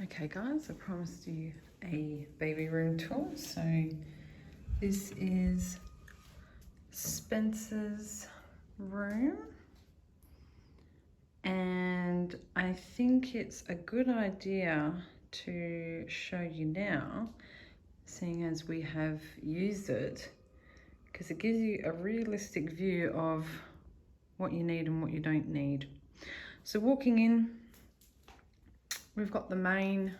Okay guys, I promised you a baby room tour. So this is Spencer's room, and I think it's a good idea to show you now, seeing as we have used it, because it gives you a realistic view of what you need and what you don't need. So walking in, we've got the main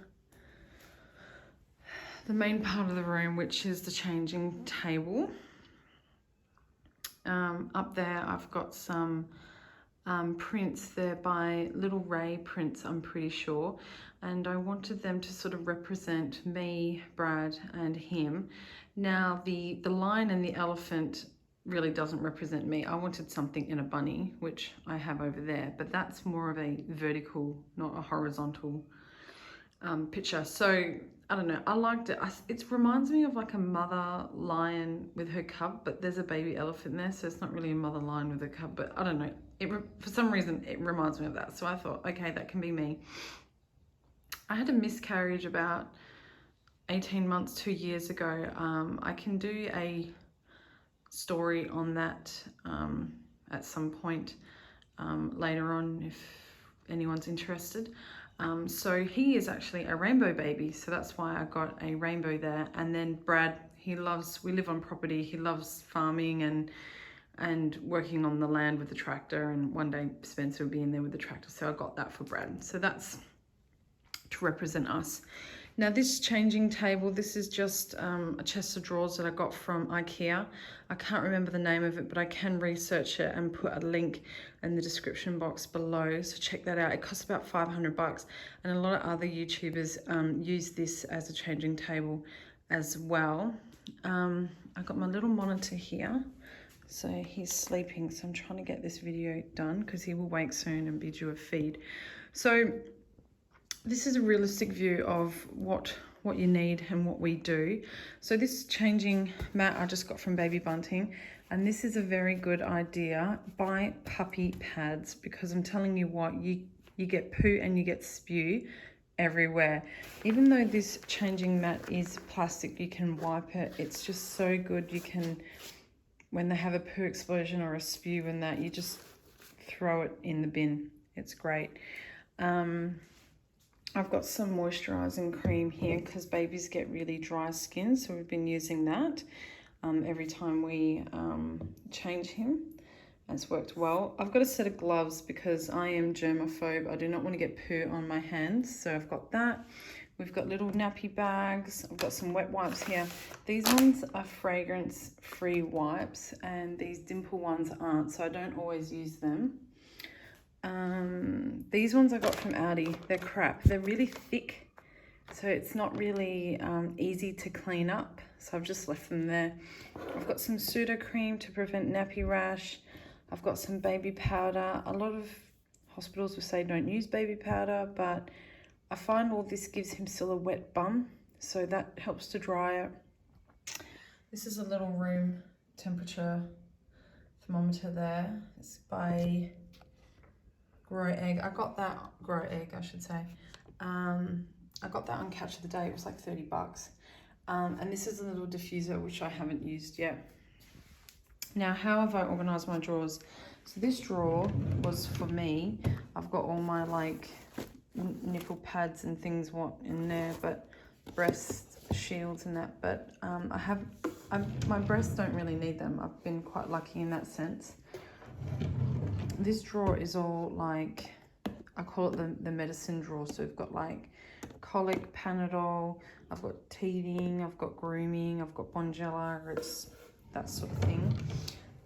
part of the room, which is the changing table. Up there I've got some prints there by little Rae Prints, I'm pretty sure, and I wanted them to sort of represent me, Brad and him. Now the lion and the elephant really doesn't represent me. I wanted something in a bunny, which I have over there, but that's more of a vertical, not a horizontal picture. So I don't know, I liked it. It reminds me of like a mother lion with her cub, but there's a baby elephant there, so it's not really a mother lion with a cub, but I don't know. For some reason, it reminds me of that. So I thought, okay, that can be me. I had a miscarriage about 18 months, 2 years ago. I can do a story on that at some point later on if anyone's interested. So he is actually a rainbow baby, so that's why I got a rainbow there. And then Brad, we live on property, he loves farming and working on the land with the tractor, and one day Spencer will be in there with the tractor, so I got that for Brad. So that's to represent us. Now this changing table, this is just a chest of drawers that I got from IKEA. I can't remember the name of it, but I can research it and put a link in the description box below, so check that out. It costs about 500 bucks, and a lot of other YouTubers use this as a changing table as well. I got my little monitor here. So he's sleeping, so I'm trying to get this video done because he will wake soon and be due a feed. So this is a realistic view of what you need and what we do. So this changing mat I just got from Baby Bunting, and this is a very good idea. Buy puppy pads, because I'm telling you what, you get poo and you get spew everywhere. Even though this changing mat is plastic, you can wipe it. It's just so good. You can, when they have a poo explosion or a spew and that, you just throw it in the bin. It's great. I've got some moisturising cream here because babies get really dry skin, so we've been using that every time we change him. It's worked well. I've got a set of gloves because I am germaphobe. I do not want to get poo on my hands, so I've got that. We've got little nappy bags. I've got some wet wipes here. These ones are fragrance-free wipes, and these dimple ones aren't, so I don't always use them. These ones I got from Aldi. They're crap. They're really thick, so it's not really easy to clean up, so I've just left them there. I've got some pseudo cream to prevent nappy rash. I've got some baby powder. A lot of hospitals will say don't use baby powder, but I find all this gives him still a wet bum, so that helps to dry it. This is a little room temperature thermometer there. It's by Egg. I got that, Egg, I should say. I got that on Catch of the Day. It was like 30 bucks. And this is a little diffuser, which I haven't used yet. Now, how have I organised my drawers? So this drawer was for me. I've got all my like nipple pads and things in there, but breast shields and that. But my breasts don't really need them. I've been quite lucky in that sense. This drawer is all like, I call it the medicine drawer. So we've got like colic, Panadol, I've got teething, I've got grooming, I've got Bonjela, it's that sort of thing.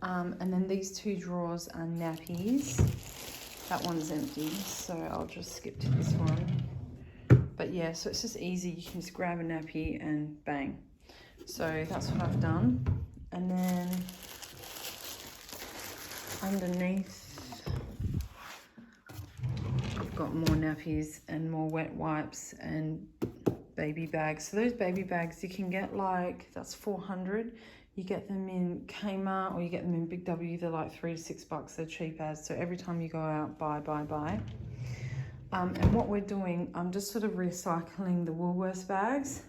And then these two drawers are nappies. That one's empty, so I'll just skip to this one. But yeah, so it's just easy. You can just grab a nappy and bang. So that's what I've done. And then underneath, I've got more nappies and more wet wipes and baby bags. So those baby bags you can get, like, that's 400. You get them in Kmart or you get them in Big W. They're like $3 to $6. They're cheap as. So every time you go out, buy. And what we're doing, I'm just sort of recycling the Woolworths bags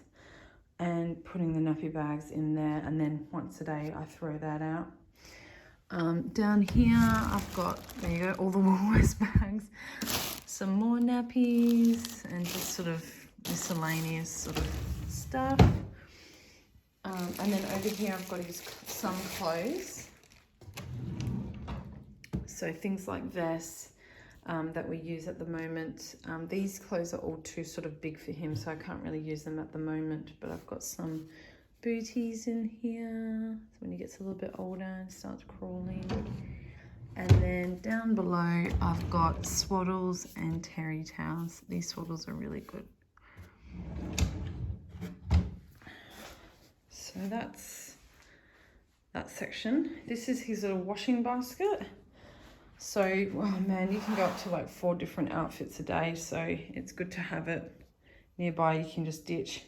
and putting the nappy bags in there, and then once a day I throw that out. Down here I've got, there you go, all the Woolworths bags, some more nappies, and just sort of miscellaneous sort of stuff. And then over here I've got some clothes. So things like vests that we use at the moment. These clothes are all too sort of big for him, so I can't really use them at the moment. But I've got some booties in here. So when he gets a little bit older and starts crawling. And then down below I've got swaddles and terry towels. These swaddles are really good. So that's that section. This is his little washing basket. So, oh man, you can go up to like 4 different outfits a day. So it's good to have it nearby. You can just ditch.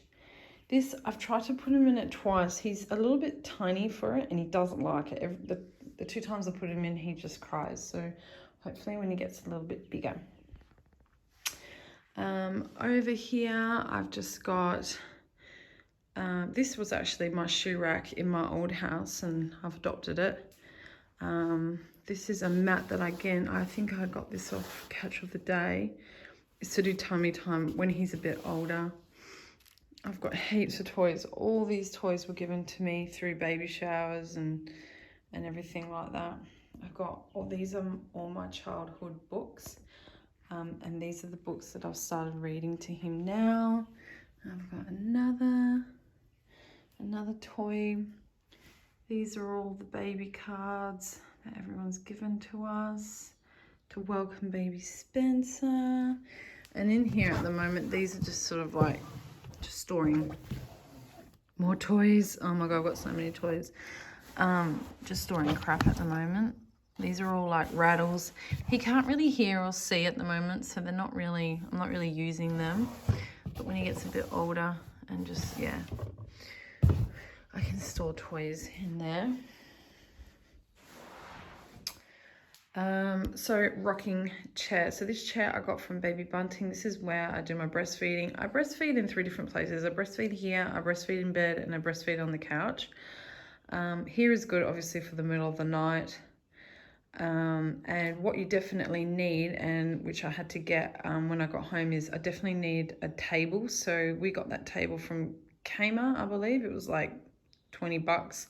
This, I've tried to put him in it twice. He's a little bit tiny for it and he doesn't like it. The 2 times I put him in, he just cries. So hopefully when he gets a little bit bigger. Over here, I've just got, this was actually my shoe rack in my old house and I've adopted it. This is a mat that, again, I think I got this off Catch of the Day. It's to do tummy time when he's a bit older. I've got heaps of toys. All these toys were given to me through baby showers and everything like that. I've got all these are all my childhood books. And these are the books that I've started reading to him now. I've got another toy. These are all the baby cards that everyone's given to us to welcome baby Spencer. And in here at the moment, these are just sort of like just storing more toys. Oh my God, I've got so many toys. Just storing crap at the moment. These are all like rattles. He can't really hear or see at the moment, so they're not really, I'm not really using them. But when he gets a bit older and just, yeah, I can store toys in there. So rocking chair. So this chair I got from Baby Bunting. This is where I do my breastfeeding. I breastfeed in 3 different places. I breastfeed here, I breastfeed in bed, and I breastfeed on the couch. Here is good, obviously, for the middle of the night. And what you definitely need, and which I had to get when I got home, is I definitely need a table. So we got that table from Kmart, I believe. It was like 20 bucks.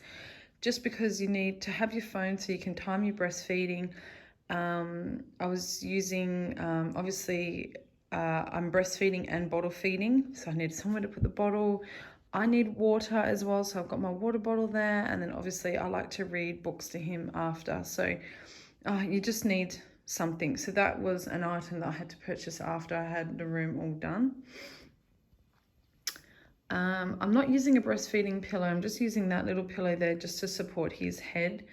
Just because you need to have your phone so you can time your breastfeeding. I was using, obviously, I'm breastfeeding and bottle feeding, so I need somewhere to put the bottle. I need water as well, so I've got my water bottle there, and then obviously I like to read books to him after, so you just need something. So that was an item that I had to purchase after I had the room all done. I'm not using a breastfeeding pillow. I'm just using that little pillow there just to support his head.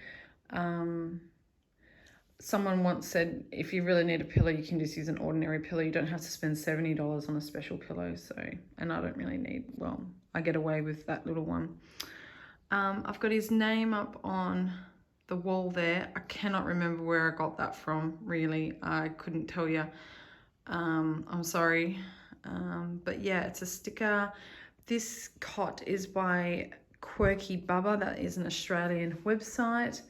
Someone once said, if you really need a pillow, you can just use an ordinary pillow. You don't have to spend $70 on a special pillow. So, and I don't really need, well, I get away with that little one. I've got his name up on the wall there. I cannot remember where I got that from, really. I couldn't tell you. I'm sorry. But yeah, it's a sticker. This cot is by Quirky Bubba. That is an Australian website.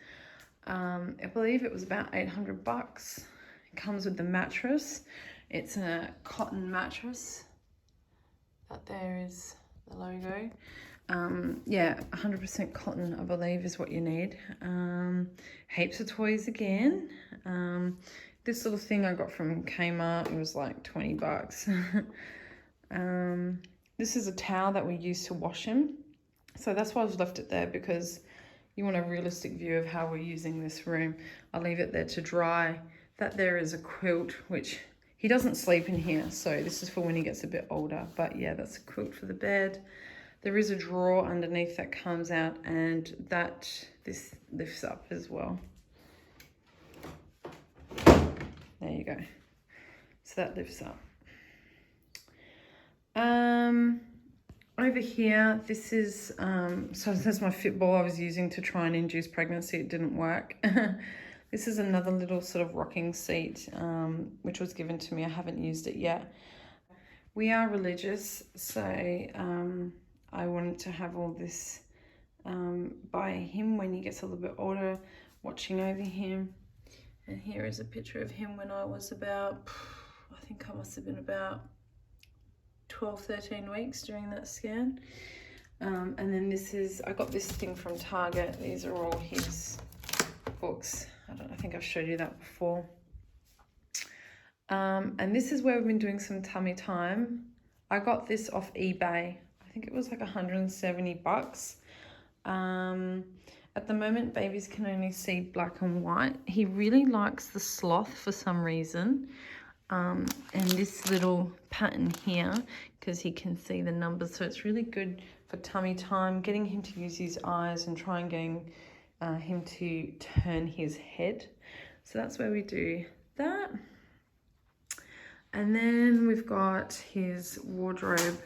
I believe it was about 800 bucks. It comes with the mattress. It's a cotton mattress. That there is the logo. Yeah, 100% cotton, I believe, is what you need. Heaps of toys again. This little thing I got from Kmart. It was like 20 bucks. This is a towel that we use to wash him. So that's why I've left it there, because you want a realistic view of how we're using this room. I'll leave it there to dry. That there is a quilt, which he doesn't sleep in here. So this is for when he gets a bit older. But yeah, that's a quilt for the bed. There is a drawer underneath that comes out, and this lifts up as well. There you go. So that lifts up. Over here, this is, so that's my Fitball I was using to try and induce pregnancy. It didn't work. This is another little sort of rocking seat, which was given to me. I haven't used it yet. We are religious, so I wanted to have all this by him when he gets a little bit older, watching over him. And here is a picture of him when I was about, I think I must have been about 12, 13 weeks during that scan. And then this is, I got this thing from Target. These are all his books. I think I've showed you that before. And this is where we've been doing some tummy time. I got this off eBay. I think it was like 170 bucks. At the moment, babies can only see black and white. He really likes the sloth for some reason. And this little pattern here, because he can see the numbers. So it's really good for tummy time, getting him to use his eyes and try and getting him to turn his head. So that's where we do that. And then we've got his wardrobe,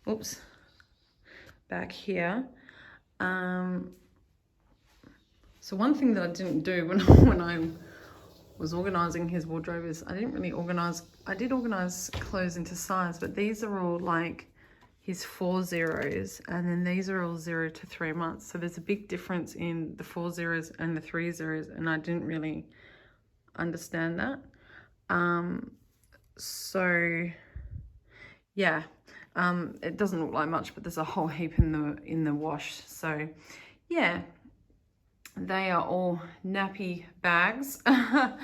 oops, back here. So one thing that I didn't do when I was organising his wardrobe is I didn't really organise, I did organise clothes into size, but these are all like his 4 zeros, and then these are all 0 to 3 months. So there's a big difference in the 4 zeros and the 3 zeros, and I didn't really understand that. So yeah, it doesn't look like much, but there's a whole heap in the wash. So yeah, they are all nappy bags. I've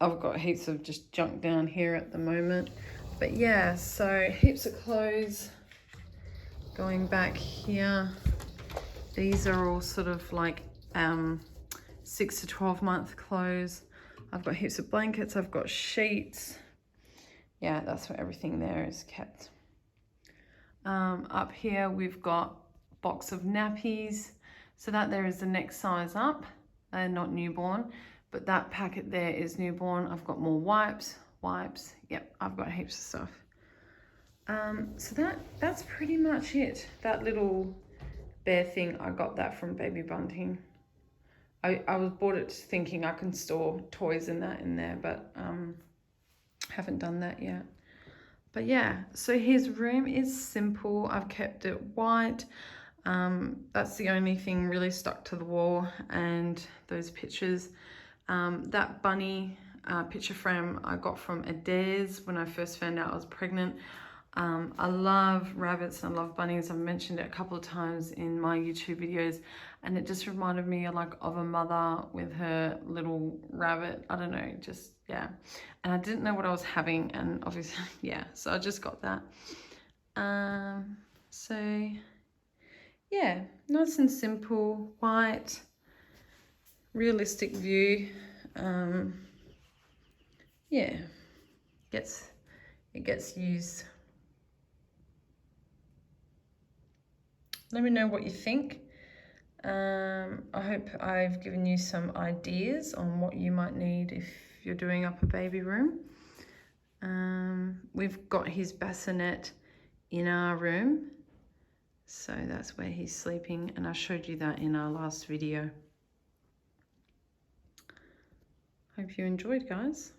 got heaps of just junk down here at the moment, but yeah, so heaps of clothes going back here. These are all sort of like 6 to 12 month clothes. I've got heaps of blankets, I've got sheets. Yeah, that's where everything there is kept. Up here we've got box of nappies. So that there is the next size up. They're not newborn, but that packet there is newborn. I've got more wipes. Yep, I've got heaps of stuff. So that's pretty much it. That little bear thing, I got that from Baby Bunting. I was bought it thinking I can store toys and that in there, but haven't done that yet. But yeah, so his room is simple. I've kept it white. That's the only thing really stuck to the wall, and those pictures. That bunny picture frame I got from Adairs when I first found out I was pregnant. I love rabbits and I love bunnies. I've mentioned it a couple of times in my YouTube videos, and it just reminded me of a mother with her little rabbit. I don't know, just yeah. And I didn't know what I was having, and obviously yeah, so I just got that. So yeah, nice and simple, white, realistic view. Yeah, it gets used. Let me know what you think. I hope I've given you some ideas on what you might need if you're doing up a baby room. We've got his bassinet in our room. So that's where he's sleeping, and I showed you that in our last video. Hope you enjoyed, guys.